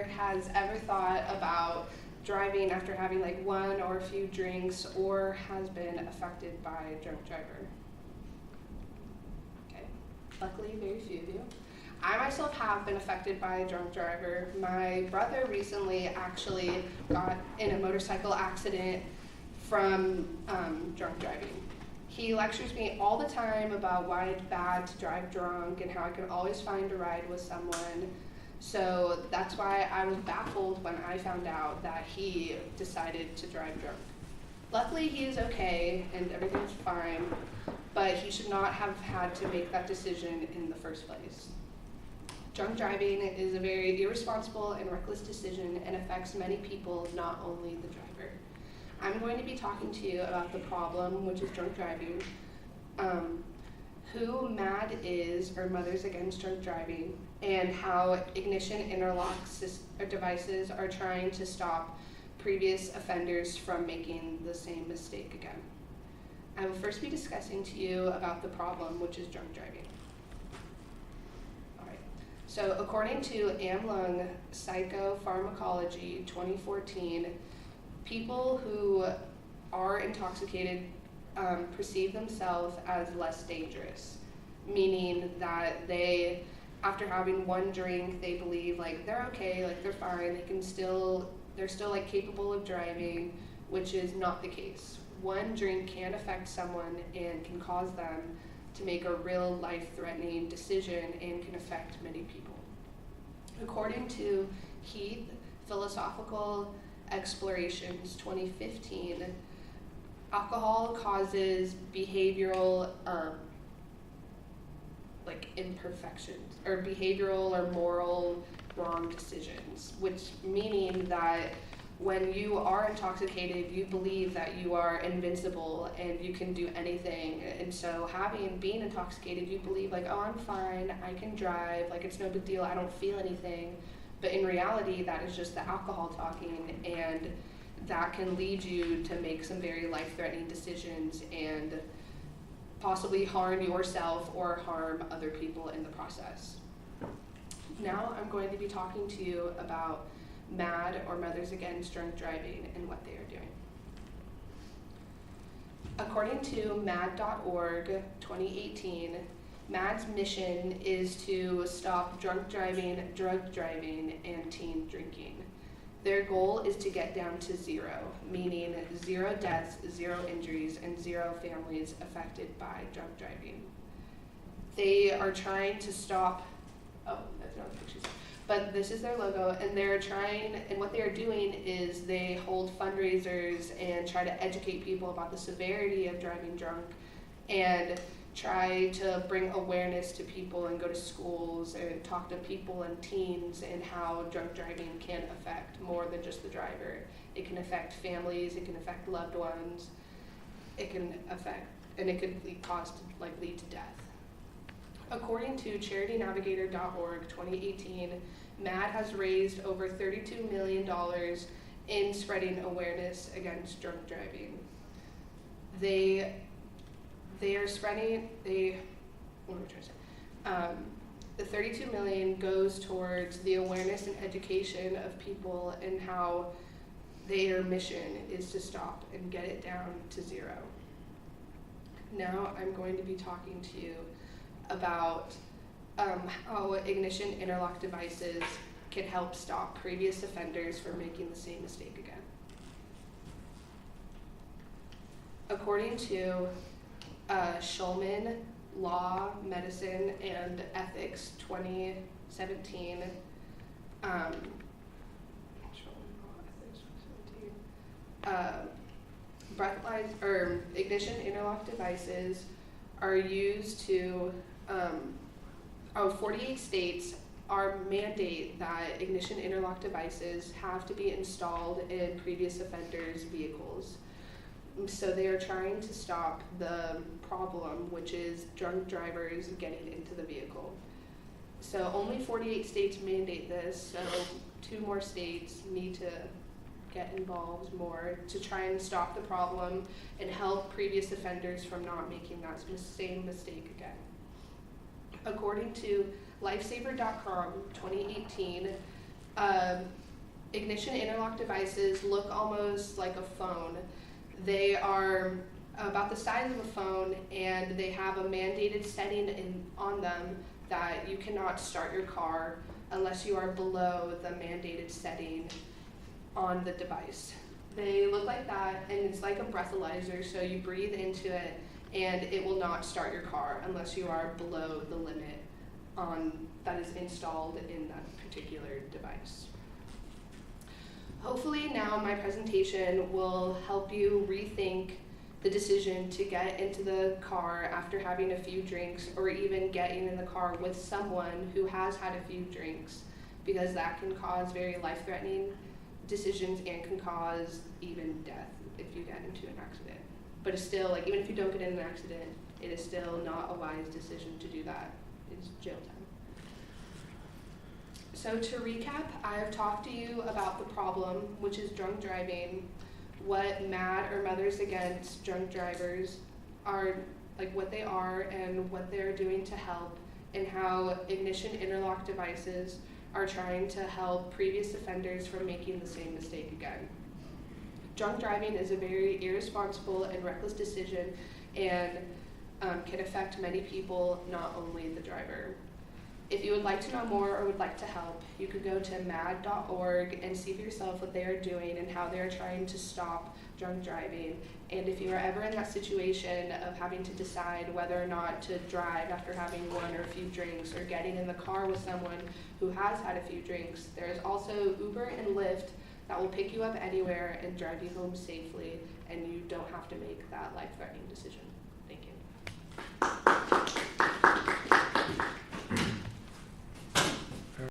has ever thought about driving after having like one or a few drinks or has been affected by a drunk driver? Okay, luckily very few of you. I myself have been affected by a drunk driver. My brother recently actually got in a motorcycle accident from drunk driving. He lectures me all the time about why it's bad to drive drunk and how I can always find a ride with someone. So that's why I was baffled when I found out that he decided to drive drunk. Luckily, he is okay and everything's fine, but he should not have had to make that decision in the first place. Drunk driving is a very irresponsible and reckless decision and affects many people, not only the driver. I'm going to be talking to you about the problem, which is drunk driving, who MADD is, or Mothers Against Drunk Driving, and how ignition interlock devices are trying to stop previous offenders from making the same mistake again. I will first be discussing to you about the problem, which is drunk driving. All right. So according to Amlung Psychopharmacology 2014, people who are intoxicated perceive themselves as less dangerous, meaning that they, after having one drink, they believe like they're okay, like they're fine, they're still like capable of driving, which is not the case. One drink can affect someone and can cause them to make a real life-threatening decision and can affect many people. According to Heath Philosophical Explorations 2015, alcohol causes behavioral imperfections, or behavioral or moral wrong decisions, which meaning that when you are intoxicated, you believe that you are invincible and you can do anything. And so being intoxicated, you believe like, oh, I'm fine, I can drive, like it's no big deal, I don't feel anything. But in reality, that is just the alcohol talking, and that can lead you to make some very life-threatening decisions and possibly harm yourself or harm other people in the process. Now I'm going to be talking to you about MADD, or Mothers Against Drunk Driving, and what they are doing. According to MADD.org 2018, MADD's mission is to stop drunk driving, drug driving, and teen drinking. Their goal is to get down to zero, meaning 0 deaths, 0 injuries, and 0 families affected by drunk driving. They are trying to stop, that's not what she said, but this is their logo, and what they are doing is they hold fundraisers and try to educate people about the severity of driving drunk and try to bring awareness to people and go to schools and talk to people and teens and how drunk driving can affect more than just the driver. It can affect families, it can affect loved ones, it could lead to death. According to CharityNavigator.org 2018, MADD has raised over $32 million in spreading awareness against drunk driving. The $32 million goes towards the awareness and education of people and how their mission is to stop and get it down to 0. Now I'm going to be talking to you about how ignition interlock devices can help stop previous offenders from making the same mistake again. According to Shulman Law, Medicine, and Ethics 2017, ignition interlock devices are used to 48 states mandate that ignition interlock devices have to be installed in previous offenders' vehicles. So they are trying to stop the problem, which is drunk drivers getting into the vehicle. So only 48 states mandate this, so 2 more states need to get involved more to try and stop the problem and help previous offenders from not making that same mistake again. According to Lifesaver.com 2018, Ignition interlock devices look almost like a phone. They are about the size of a phone, and they have a mandated setting on them that you cannot start your car unless you are below the mandated setting on the device. They look like that, and it's like a breathalyzer, so you breathe into it and it will not start your car unless you are below the limit that is installed in that particular device. Hopefully now my presentation will help you rethink the decision to get into the car after having a few drinks, or even getting in the car with someone who has had a few drinks, because that can cause very life-threatening decisions and can cause even death if you get into an accident. But it's still, like, even if you don't get in an accident, it is still not a wise decision to do that. It's jail time. So to recap, I have talked to you about the problem, which is drunk driving, what MADD, or Mothers Against Drunk Drivers, are, like what they are and what they're doing to help, and how ignition interlock devices are trying to help previous offenders from making the same mistake again. Drunk driving is a very irresponsible and reckless decision, and can affect many people, not only the driver. If you would like to know more or would like to help, you could go to madd.org and see for yourself what they are doing and how they are trying to stop drunk driving. And if you are ever in that situation of having to decide whether or not to drive after having one or a few drinks, or getting in the car with someone who has had a few drinks, there is also Uber and Lyft that will pick you up anywhere and drive you home safely, and you don't have to make that life-threatening decision.